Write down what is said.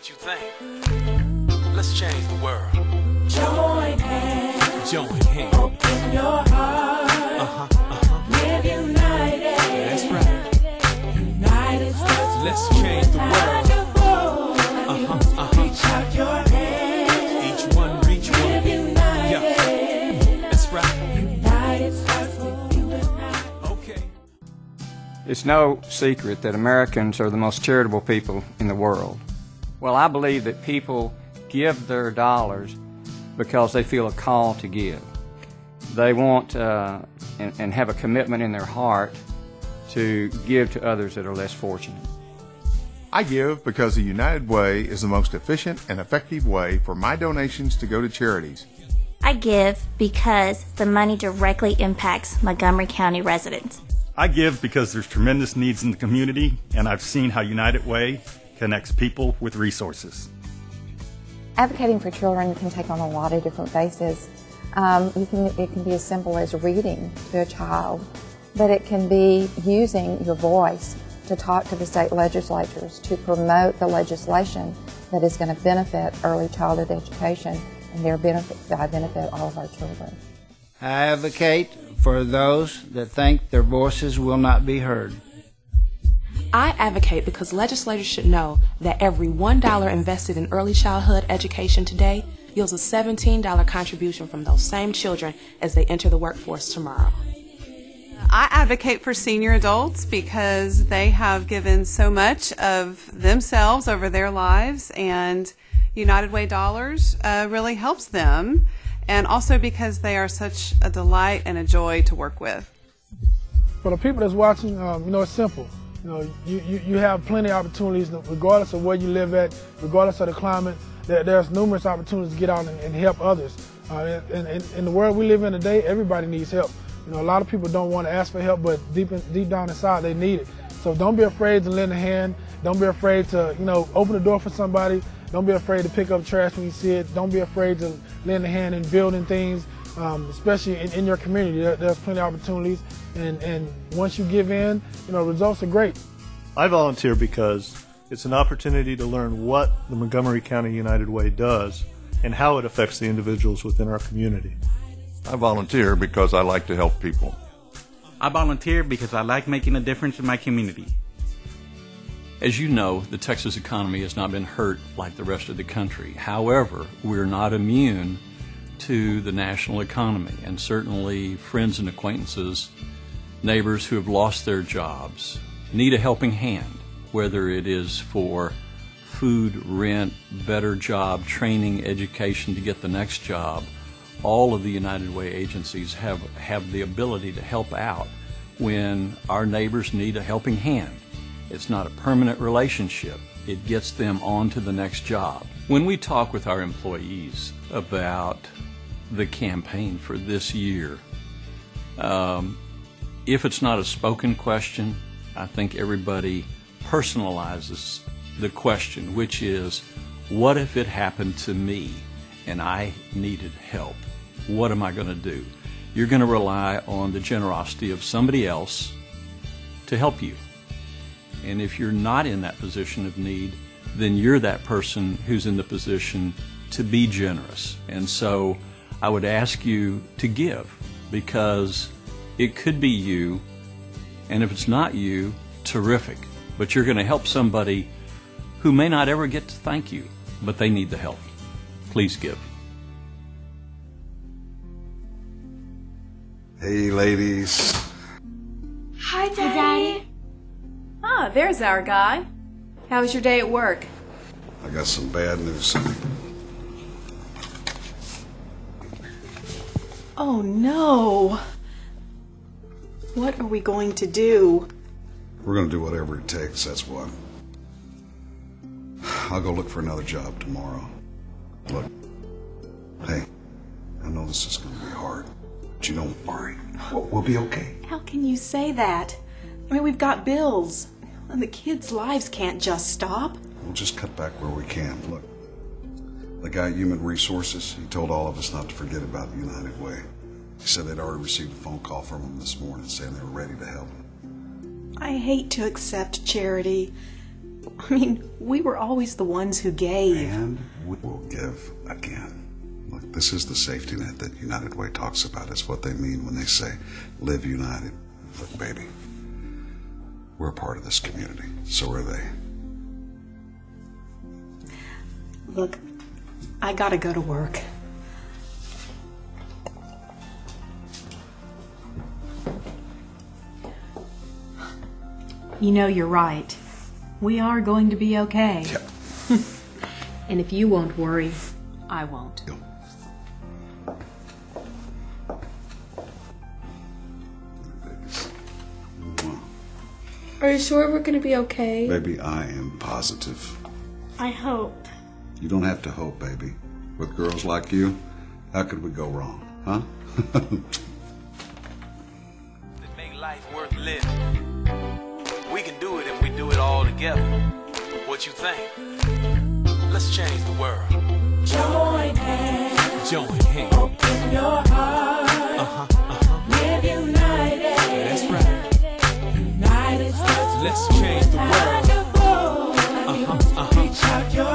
what you think. Let's change the world. Join hands. Join hands. Open your heart. Live united. That's right. United States. Let's change the world. Reach out your hand. Each one reach one. Live united. Yeah. That's right. United starts with you and I. Okay. It's no secret that Americans are the most charitable people in the world. Well, I believe that people give their dollars because they feel a call to give. They want and have a commitment in their heart to give to others that are less fortunate. I give because the United Way is the most efficient and effective way for my donations to go to charities. I give because the money directly impacts Montgomery County residents. I give because there's tremendous needs in the community, and I've seen how United Way connects people with resources. Advocating for children can take on a lot of different faces. It can be as simple as reading to a child, but it can be using your voice to talk to the state legislatures to promote the legislation that is going to benefit early childhood education and benefit all of our children. I advocate for those that think their voices will not be heard. I advocate because legislators should know that every $1 invested in early childhood education today yields a $17 contribution from those same children as they enter the workforce tomorrow. I advocate for senior adults because they have given so much of themselves over their lives, and United Way dollars really helps them, and also because they are such a delight and a joy to work with. For the people that's watching, it's simple. You have plenty of opportunities regardless of where you live at, regardless of the climate. There's numerous opportunities to get out and help others. In the world we live in today, everybody needs help. A lot of people don't want to ask for help, but deep down inside, they need it. So don't be afraid to lend a hand. Don't be afraid to, open the door for somebody. Don't be afraid to pick up trash when you see it. Don't be afraid to lend a hand in building things, especially in your community. There's plenty of opportunities, and once you give in, results are great. I volunteer because it's an opportunity to learn what the Montgomery County United Way does and how it affects the individuals within our community. I volunteer because I like to help people. I volunteer because I like making a difference in my community. As you know, the Texas economy has not been hurt like the rest of the country. However, we're not immune to the national economy, and certainly friends and acquaintances, neighbors who have lost their jobs, need a helping hand, whether it is for food, rent, better job, training, education to get the next job. All of the United Way agencies have the ability to help out when our neighbors need a helping hand. It's not a permanent relationship. It gets them on to the next job. When we talk with our employees about the campaign for this year, if it's not a spoken question, I think everybody personalizes the question, which is, what if it happened to me and I needed help? What am I going to do? You're going to rely on the generosity of somebody else to help you. And if you're not in that position of need, then you're that person who's in the position to be generous. And so I would ask you to give, because it could be you, and if it's not you, terrific. But you're going to help somebody who may not ever get to thank you, but they need the help. Please give. Hey, ladies. Hi, Daddy. Ah, there's our guy. How was your day at work? I got some bad news, Sonny. Oh, no. What are we going to do? We're going to do whatever it takes, that's what. I'll go look for another job tomorrow. Look, hey, I know this is going to be hard, but you don't worry. We'll be okay. How can you say that? I mean, we've got bills, and the kids' lives can't just stop. We'll just cut back where we can. Look, the guy at Human Resources, he told all of us not to forget about the United Way. He said they'd already received a phone call from him this morning saying they were ready to help him. I hate to accept charity. I mean, we were always the ones who gave. And we will give again. Look, this is the safety net that United Way talks about. It's what they mean when they say, live united. Look, baby, we're a part of this community. So are they. Look, I gotta go to work. You know, you're right. We are going to be okay. Yep. And if you won't worry, I won't. Are you sure we're going to be okay? Baby, I am positive. I hope. You don't have to hope, baby. With girls like you, how could we go wrong, huh? That make life worth living. We can do it if we do it all together. What you think? Let's change the world. Join hands. Join hands. Open your heart. Live united. That's right. United States. Let's change the world. Reach out your